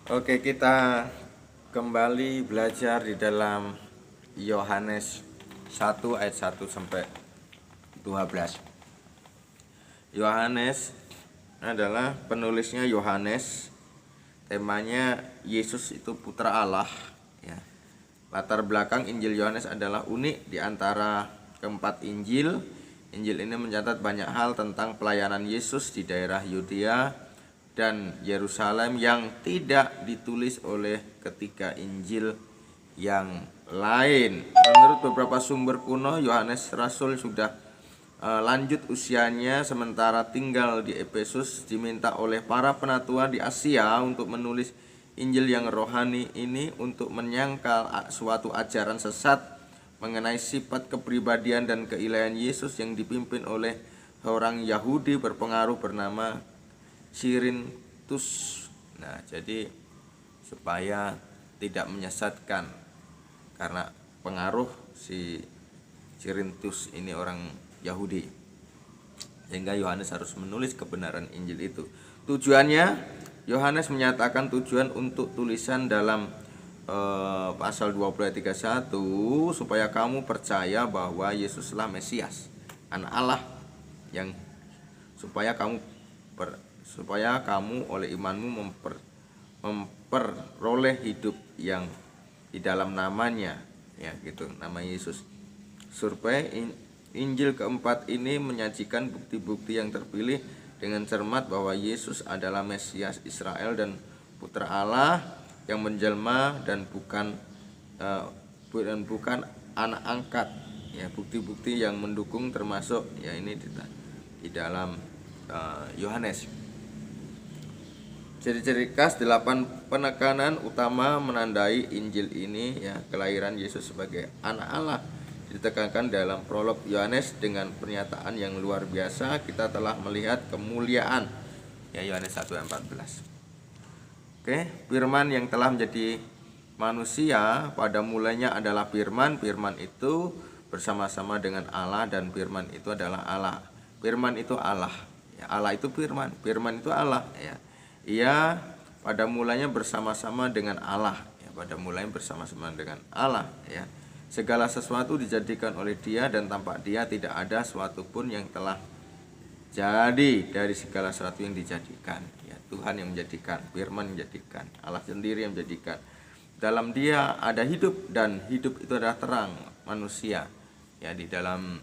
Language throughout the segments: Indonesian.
Oke, kita kembali belajar di dalam Yohanes 1 ayat 1 sampai 12. Yohanes adalah penulisnya Yohanes. Temanya Yesus itu putra Allah, ya. Latar belakang Injil Yohanes adalah unik di antara keempat Injil. Injil ini mencatat banyak hal tentang pelayanan Yesus di daerah Yudea dan Yerusalem yang tidak ditulis oleh ketiga Injil yang lain. Menurut beberapa sumber kuno, Yohanes Rasul sudah lanjut usianya sementara tinggal di Efesus, diminta oleh para penatua di Asia untuk menulis Injil yang rohani ini untuk menyangkal suatu ajaran sesat mengenai sifat kepribadian dan keilahian Yesus yang dipimpin oleh orang Yahudi berpengaruh bernama Cirintus. Nah, jadi supaya tidak menyesatkan karena pengaruh si Cirintus ini orang Yahudi, sehingga Yohanes harus menulis kebenaran Injil itu. Tujuannya, Yohanes menyatakan tujuan untuk tulisan dalam pasal 20 ayat 31 supaya kamu percaya bahwa Yesuslah Mesias, Anak Allah, yang supaya kamu oleh imanmu memperoleh hidup yang di dalam namanya, ya gitu, nama Yesus. Survei Injil keempat ini menyajikan bukti-bukti yang terpilih dengan cermat bahwa Yesus adalah Mesias Israel dan Putra Allah yang menjelma dan bukan anak angkat. Ya, bukti-bukti yang mendukung termasuk ya ini di dalam Yohanes. Ciri-ciri khas 8 penekanan utama menandai Injil ini, ya, kelahiran Yesus sebagai anak Allah ditekankan dalam prolog Yohanes dengan pernyataan yang luar biasa. Kita telah melihat kemuliaan, ya, Yohanes 1 ayat 14. Oke, firman yang telah menjadi manusia pada mulanya adalah firman. Firman itu bersama-sama dengan Allah dan firman itu adalah Allah. Firman itu Allah, ya, Allah itu firman, firman itu Allah, ya. Ia pada mulanya bersama-sama dengan Allah, ya, pada mulanya bersama-sama dengan Allah, ya. Segala sesuatu dijadikan oleh Dia dan tanpa Dia tidak ada suatu pun yang telah jadi dari segala sesuatu yang dijadikan, ya. Tuhan yang menjadikan, firman menjadikan, Allah sendiri yang menjadikan. Dalam Dia ada hidup dan hidup itu adalah terang manusia, ya. Di dalam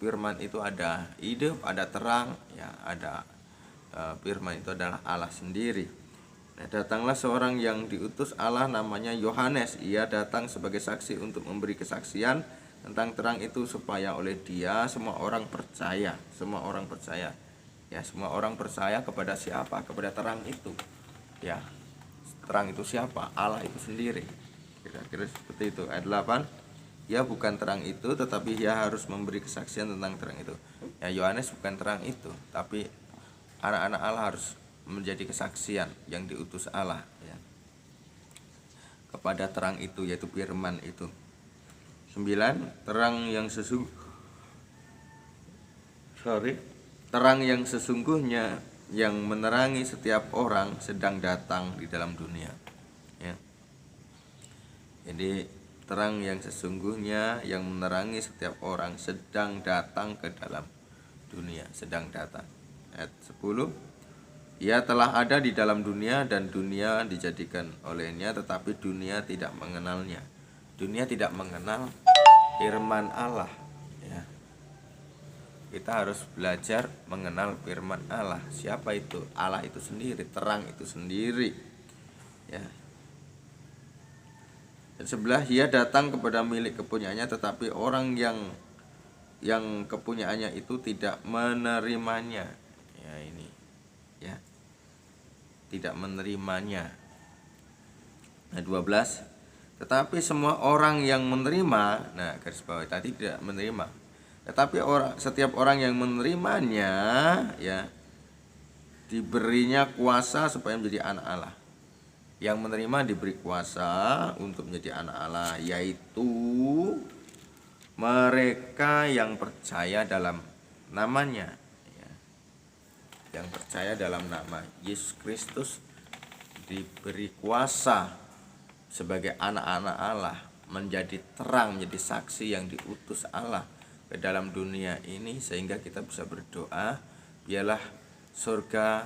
firman itu ada hidup, ada terang, ya, ada firman itu adalah Allah sendiri. Nah, datanglah seorang yang diutus Allah namanya Yohanes. Ia datang sebagai saksi untuk memberi kesaksian tentang terang itu supaya oleh dia semua orang percaya. Semua orang percaya. Ya, semua orang percaya kepada siapa? Kepada terang itu. Ya. Terang itu siapa? Allah itu sendiri. Kira-kira seperti itu. Ayat 8. Ia bukan terang itu, tetapi ia harus memberi kesaksian tentang terang itu. Ya, Yohanes bukan terang itu, tapi anak-anak Allah harus menjadi kesaksian yang diutus Allah, ya, kepada terang itu, yaitu firman itu. 9. Terang yang sesungguhnya yang menerangi setiap orang sedang datang di dalam dunia, ya. Jadi terang yang sesungguhnya yang menerangi setiap orang sedang datang ke dalam dunia, sedang datang. Ayat 10. Ia telah ada di dalam dunia dan dunia dijadikan olehnya, tetapi dunia tidak mengenalnya. Dunia tidak mengenal firman Allah, ya. Kita harus belajar mengenal firman Allah. Siapa itu? Allah itu sendiri, terang itu sendiri, ya. Dan 11, ia datang kepada milik kepunyaannya, tetapi orang yang kepunyaannya itu tidak menerimanya. Ya, ini, ya, tidak menerimanya. Nah, 12, tetapi semua orang yang menerima, nah garis bawah tadi tidak menerima, tetapi setiap orang yang menerimanya, ya, diberinya kuasa supaya menjadi anak Allah. Yang menerima diberi kuasa untuk menjadi anak Allah, yaitu mereka yang percaya dalam namanya, ya. Yang percaya dalam nama Yesus Kristus, diberi kuasa sebagai anak-anak Allah, menjadi terang, menjadi saksi yang diutus Allah ke dalam dunia ini, sehingga kita bisa berdoa, biarlah surga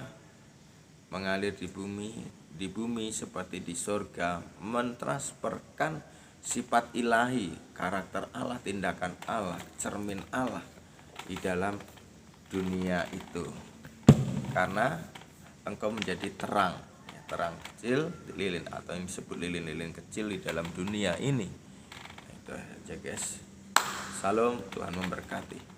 mengalir di bumi seperti di surga, mentransferkan sifat ilahi, karakter Allah, tindakan Allah, cermin Allah di dalam dunia itu. Karena engkau menjadi terang, terang kecil, lilin, atau yang disebut lilin-lilin kecil di dalam dunia ini. Itu aja guys. Salam, Tuhan memberkati.